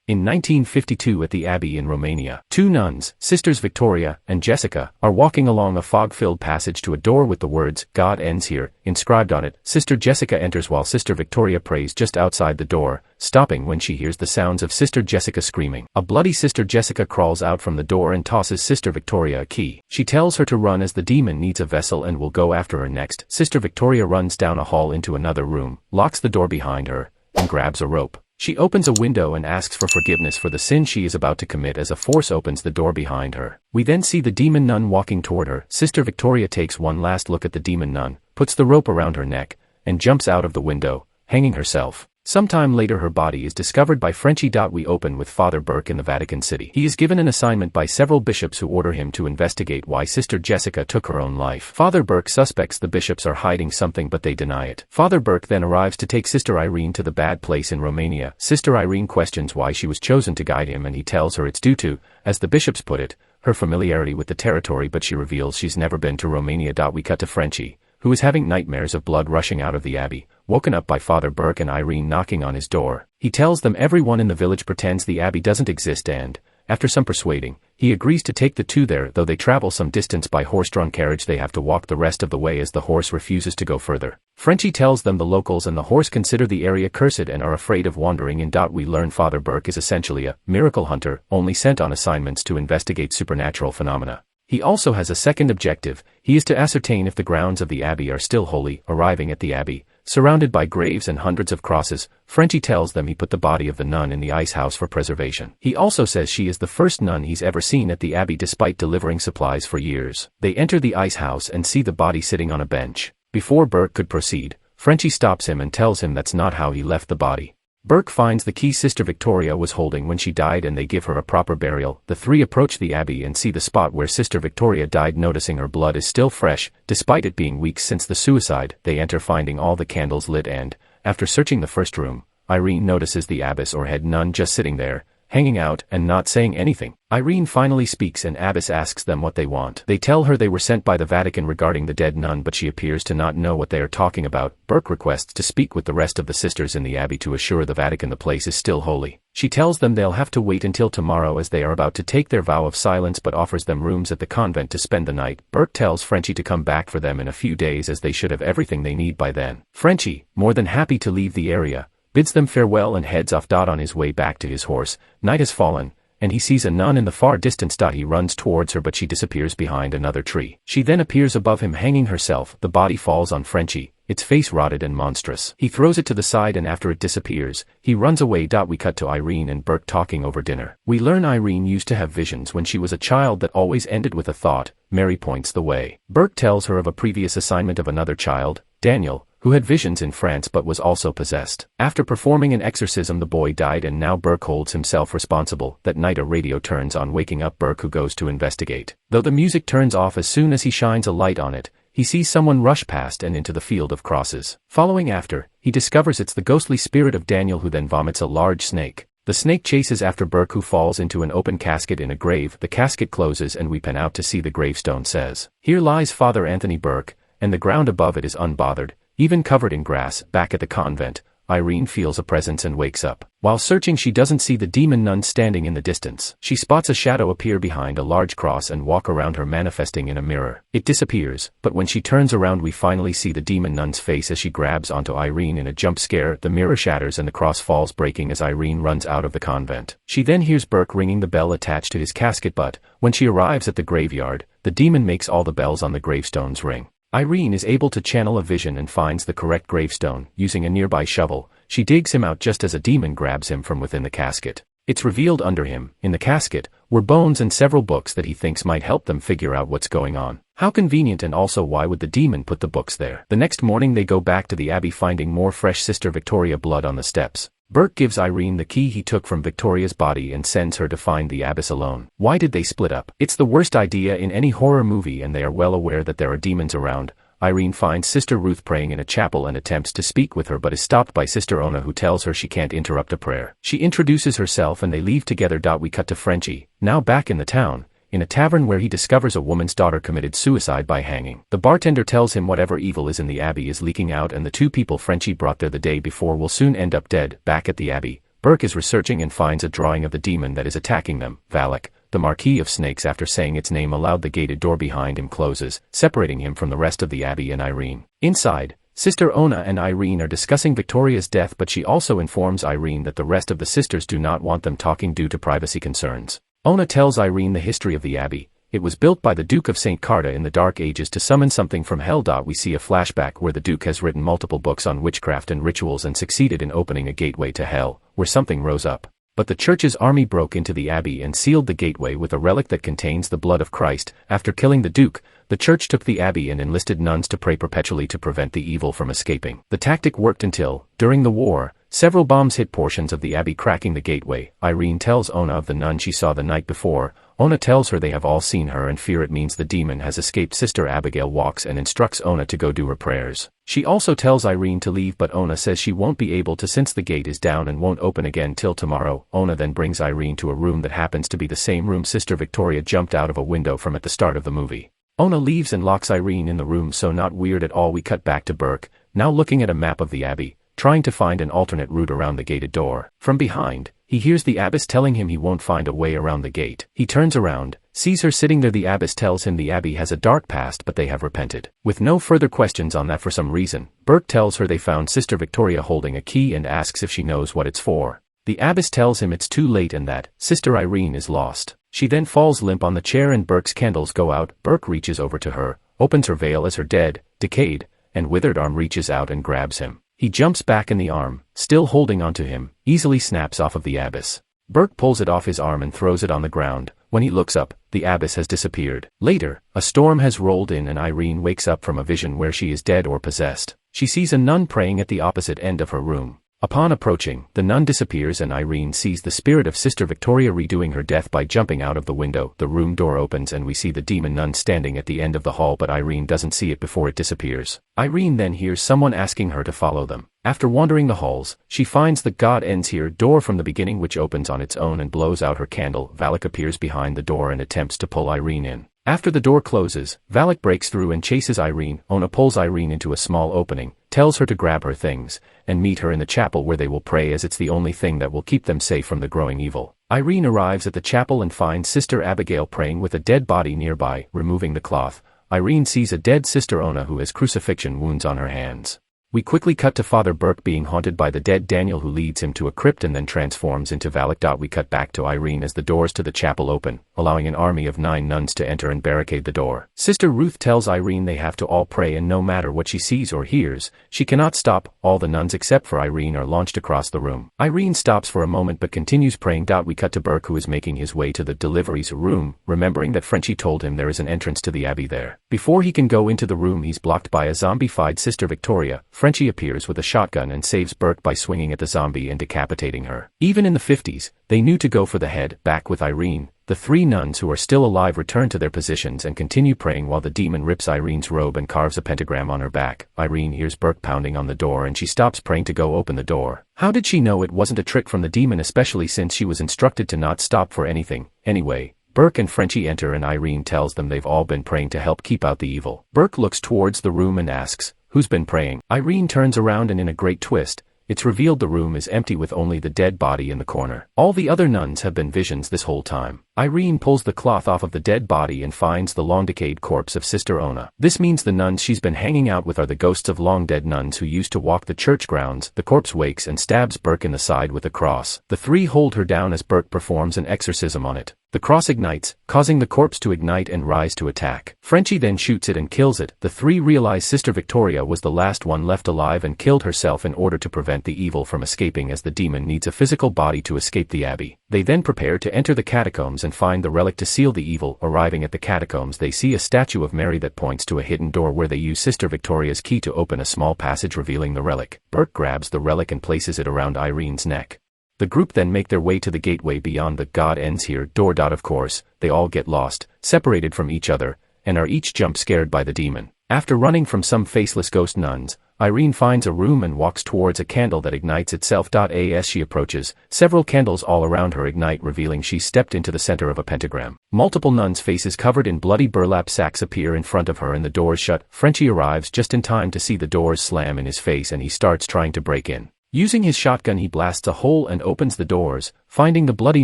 In 1952 at the abbey in Romania, two nuns, Sisters Victoria and Jessica, are walking along a fog-filled passage to a door with the words, "God ends here," inscribed on it. Sister Jessica enters while Sister Victoria prays just outside the door, stopping when she hears the sounds of Sister Jessica screaming. A bloody Sister Jessica crawls out from the door and tosses Sister Victoria a key. She tells her to run as the demon needs a vessel and will go after her next. Sister Victoria runs down a hall into another room, locks the door behind her, and grabs a rope. She opens a window and asks for forgiveness for the sin she is about to commit as a force opens the door behind her. We then see the demon nun walking toward her. Sister Victoria takes one last look at the demon nun, puts the rope around her neck, and jumps out of the window, hanging herself. Sometime later her body is discovered by Frenchie. We open with Father Burke in the Vatican City. He is given an assignment by several bishops who order him to investigate why Sister Jessica took her own life. Father Burke suspects the bishops are hiding something but they deny it. Father Burke then arrives to take Sister Irene to the bad place in Romania. Sister Irene questions why she was chosen to guide him and he tells her it's due to, as the bishops put it, her familiarity with the territory, but she reveals she's never been to Romania. We cut to Frenchie, who is having nightmares of blood rushing out of the abbey, woken up by Father Burke and Irene knocking on his door. He tells them everyone in the village pretends the abbey doesn't exist and, after some persuading, he agrees to take the two there. Though they travel some distance by horse-drawn carriage, they have to walk the rest of the way as the horse refuses to go further. Frenchie tells them the locals and the horse consider the area cursed and are afraid of wandering in. We learn Father Burke is essentially a miracle hunter, only sent on assignments to investigate supernatural phenomena. He also has a second objective. He is to ascertain if the grounds of the abbey are still holy. Arriving at the abbey, surrounded by graves and hundreds of crosses, Frenchie tells them he put the body of the nun in the ice house for preservation. He also says she is the first nun he's ever seen at the abbey despite delivering supplies for years. They enter the ice house and see the body sitting on a bench. Before Burke could proceed, Frenchie stops him and tells him that's not how he left the body. Burke finds the key Sister Victoria was holding when she died and they give her a proper burial. The three approach the abbey and see the spot where Sister Victoria died. Noticing her blood is still fresh, despite it being weeks since the suicide, they enter finding all the candles lit and, after searching the first room, Irene notices the abbess or head nun just sitting there, hanging out and not saying anything. Irene finally speaks and abbess asks them what they want. They tell her they were sent by the Vatican regarding the dead nun, but she appears to not know what they are talking about. Burke requests to speak with the rest of the sisters in the abbey to assure the Vatican the place is still holy. She tells them they'll have to wait until tomorrow as they are about to take their vow of silence, but offers them rooms at the convent to spend the night. Burke tells Frenchie to come back for them in a few days as they should have everything they need by then. Frenchie, more than happy to leave the area, bids them farewell and heads off. On his way back to his horse, night has fallen, and he sees a nun in the far distance. He runs towards her but she disappears behind another tree. She then appears above him hanging herself. The body falls on Frenchie, its face rotted and monstrous. He throws it to the side and after it disappears, he runs away. We cut to Irene and Burke talking over dinner. We learn Irene used to have visions when she was a child that always ended with a thought. Mary points the way. Burke tells her of a previous assignment of another child, Daniel, who had visions in France but was also possessed. After performing an exorcism, the boy died and now Burke holds himself responsible. That night a radio turns on, waking up Burke, who goes to investigate. Though the music turns off as soon as he shines a light on it, he sees someone rush past and into the field of crosses. Following after, he discovers it's the ghostly spirit of Daniel, who then vomits a large snake. The snake chases after Burke, who falls into an open casket in a grave. The casket closes and we pan out to see the gravestone says, "Here lies Father Anthony Burke," and the ground above it is unbothered, even covered in grass. Back at the convent, Irene feels a presence and wakes up. While searching, she doesn't see the demon nun standing in the distance. She spots a shadow appear behind a large cross and walk around her, manifesting in a mirror. It disappears, but when she turns around we finally see the demon nun's face as she grabs onto Irene in a jump scare. The mirror shatters and the cross falls, breaking as Irene runs out of the convent. She then hears Burke ringing the bell attached to his casket, but when she arrives at the graveyard, the demon makes all the bells on the gravestones ring. Irene is able to channel a vision and finds the correct gravestone. Using a nearby shovel, she digs him out just as a demon grabs him from within the casket. It's revealed under him, in the casket, were bones and several books that he thinks might help them figure out what's going on. How convenient, and also why would the demon put the books there? The next morning they go back to the abbey, finding more fresh Sister Victoria blood on the steps. Burke gives Irene the key he took from Victoria's body and sends her to find the abbess alone. Why did they split up? It's the worst idea in any horror movie, and they are well aware that there are demons around. Irene finds Sister Ruth praying in a chapel and attempts to speak with her but is stopped by Sister Ona, who tells her she can't interrupt a prayer. She introduces herself and they leave together. We cut to Frenchie, now back in the town, in a tavern where he discovers a woman's daughter committed suicide by hanging. The bartender tells him whatever evil is in the abbey is leaking out and the two people Frenchie brought there the day before will soon end up dead. Back at the abbey, Burke is researching and finds a drawing of the demon that is attacking them. Valak, the Marquis of Snakes, after saying its name aloud, the gated door behind him closes, separating him from the rest of the abbey and Irene. Inside, Sister Ona and Irene are discussing Victoria's death, but she also informs Irene that the rest of the sisters do not want them talking due to privacy concerns. Ona tells Irene the history of the abbey. It was built by the Duke of St. Carta in the Dark Ages to summon something from hell. We see a flashback where the Duke has written multiple books on witchcraft and rituals and succeeded in opening a gateway to hell, where something rose up. But the church's army broke into the abbey and sealed the gateway with a relic that contains the blood of Christ. After killing the Duke, the church took the abbey and enlisted nuns to pray perpetually to prevent the evil from escaping. The tactic worked until, during the war, several bombs hit portions of the abbey, cracking the gateway. Irene tells Ona of the nun she saw the night before. Ona tells her they have all seen her and fear it means the demon has escaped. Sister Abigail walks and instructs Ona to go do her prayers. She also tells Irene to leave, but Ona says she won't be able to since the gate is down and won't open again till tomorrow. Ona then brings Irene to a room that happens to be the same room Sister Victoria jumped out of a window from at the start of the movie. Ona leaves and locks Irene in the room, so not weird at all. We cut back to Burke, now looking at a map of the abbey, trying to find an alternate route around the gated door. From behind, he hears the abbess telling him he won't find a way around the gate. He turns around, sees her sitting there. The abbess tells him the abbey has a dark past but they have repented. With no further questions on that for some reason, Burke tells her they found Sister Victoria holding a key and asks if she knows what it's for. The abbess tells him it's too late and that Sister Irene is lost. She then falls limp on the chair and Burke's candles go out. Burke reaches over to her, opens her veil as her dead, decayed, and withered arm reaches out and grabs him. He jumps back in the arm, still holding onto him, easily snaps off of the abbess. Burke pulls it off his arm and throws it on the ground. When he looks up, the abbess has disappeared. Later, a storm has rolled in and Irene wakes up from a vision where she is dead or possessed. She sees a nun praying at the opposite end of her room. Upon approaching, the nun disappears and Irene sees the spirit of Sister Victoria redoing her death by jumping out of the window. The room door opens and we see the demon nun standing at the end of the hall, but Irene doesn't see it before it disappears. Irene then hears someone asking her to follow them. After wandering the halls, she finds the God ends here door from the beginning, which opens on its own and blows out her candle. Valak appears behind the door and attempts to pull Irene in. After the door closes, Valak breaks through and chases Irene. Ona pulls Irene into a small opening, tells her to grab her things, and meet her in the chapel where they will pray, as it's the only thing that will keep them safe from the growing evil. Irene arrives at the chapel and finds Sister Abigail praying with a dead body nearby. Removing the cloth, Irene sees a dead Sister Ona who has crucifixion wounds on her hands. We quickly cut to Father Burke being haunted by the dead Daniel, who leads him to a crypt and then transforms into Valak. We cut back to Irene as the doors to the chapel open, allowing an army of 9 nuns to enter and barricade the door. Sister Ruth tells Irene they have to all pray, and no matter what she sees or hears, she cannot stop. All the nuns except for Irene are launched across the room. Irene stops for a moment but continues praying. We cut to Burke, who is making his way to the deliveries room, remembering that Frenchie told him there is an entrance to the abbey there. Before he can go into the room, he's blocked by a zombified Sister Victoria. Frenchie appears with a shotgun and saves Burke by swinging at the zombie and decapitating her. Even in the 50s, they knew to go for the head. Back with Irene, the 3 nuns who are still alive return to their positions and continue praying while the demon rips Irene's robe and carves a pentagram on her back. Irene hears Burke pounding on the door and she stops praying to go open the door. How did she know it wasn't a trick from the demon, especially since she was instructed to not stop for anything? Anyway, Burke and Frenchie enter and Irene tells them they've all been praying to help keep out the evil. Burke looks towards the room and asks, "Who's been praying?" Irene turns around and in a great twist, it's revealed the room is empty with only the dead body in the corner. All the other nuns have been visions this whole time. Irene pulls the cloth off of the dead body and finds the long-decayed corpse of Sister Ona. This means the nuns she's been hanging out with are the ghosts of long-dead nuns who used to walk the church grounds. The corpse wakes and stabs Burke in the side with a cross. The 3 hold her down as Burke performs an exorcism on it. The cross ignites, causing the corpse to ignite and rise to attack. Frenchie then shoots it and kills it. The 3 realize Sister Victoria was the last one left alive and killed herself in order to prevent the evil from escaping, as the demon needs a physical body to escape the abbey. They then prepare to enter the catacombs and find the relic to seal the evil. Arriving at the catacombs, they see a statue of Mary that points to a hidden door where they use Sister Victoria's key to open a small passage revealing the relic. Burke grabs the relic and places it around Irene's neck. The group then make their way to the gateway beyond the God ends here door. Of course, they all get lost, separated from each other, and are each jump scared by the demon. After running from some faceless ghost nuns, Irene finds a room and walks towards a candle that ignites itself. As she approaches, several candles all around her ignite, revealing she stepped into the center of a pentagram. Multiple nuns' faces covered in bloody burlap sacks appear in front of her and the doors shut. Frenchie arrives just in time to see the doors slam in his face and he starts trying to break in. Using his shotgun he blasts a hole and opens the doors, finding the bloody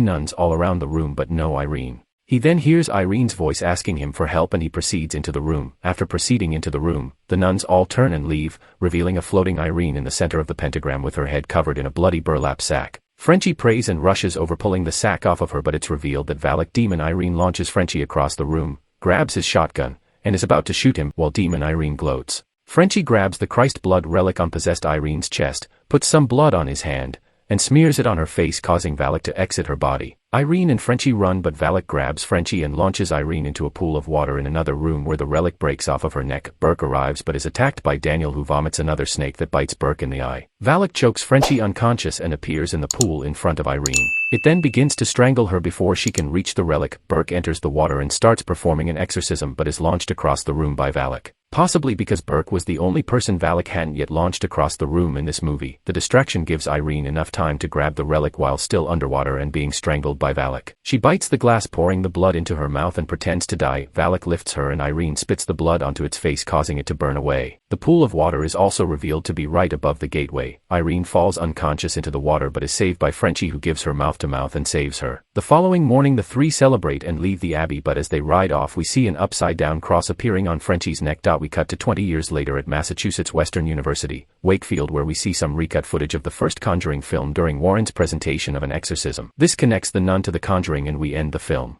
nuns all around the room but no Irene. He then hears Irene's voice asking him for help and he proceeds into the room. After proceeding into the room, the nuns all turn and leave, revealing a floating Irene in the center of the pentagram with her head covered in a bloody burlap sack. Frenchie prays and rushes over pulling the sack off of her, but it's revealed that Valak Demon Irene launches Frenchie across the room, grabs his shotgun, and is about to shoot him while Demon Irene gloats. Frenchie grabs the Christ blood relic on possessed Irene's chest, puts some blood on his hand, and smears it on her face, causing Valak to exit her body. Irene and Frenchie run, but Valak grabs Frenchie and launches Irene into a pool of water in another room where the relic breaks off of her neck. Burke arrives but is attacked by Daniel, who vomits another snake that bites Burke in the eye. Valak chokes Frenchie unconscious and appears in the pool in front of Irene. It then begins to strangle her before she can reach the relic. Burke enters the water and starts performing an exorcism but is launched across the room by Valak. Possibly because Burke was the only person Valak hadn't yet launched across the room in this movie, the distraction gives Irene enough time to grab the relic while still underwater and being strangled by Valak. She bites the glass, pouring the blood into her mouth, and pretends to die. Valak lifts her and Irene spits the blood onto its face, causing it to burn away. The pool of water is also revealed to be right above the gateway. Irene falls unconscious into the water but is saved by Frenchie, who gives her mouth to mouth and saves her. The following morning the three celebrate and leave the abbey, but as they ride off we see an upside down cross appearing on Frenchie's neck. We cut to 20 years later at Massachusetts Western University, Wakefield, where we see some recut footage of the first Conjuring film during Warren's presentation of an exorcism. This connects the nun to the Conjuring and we end the film.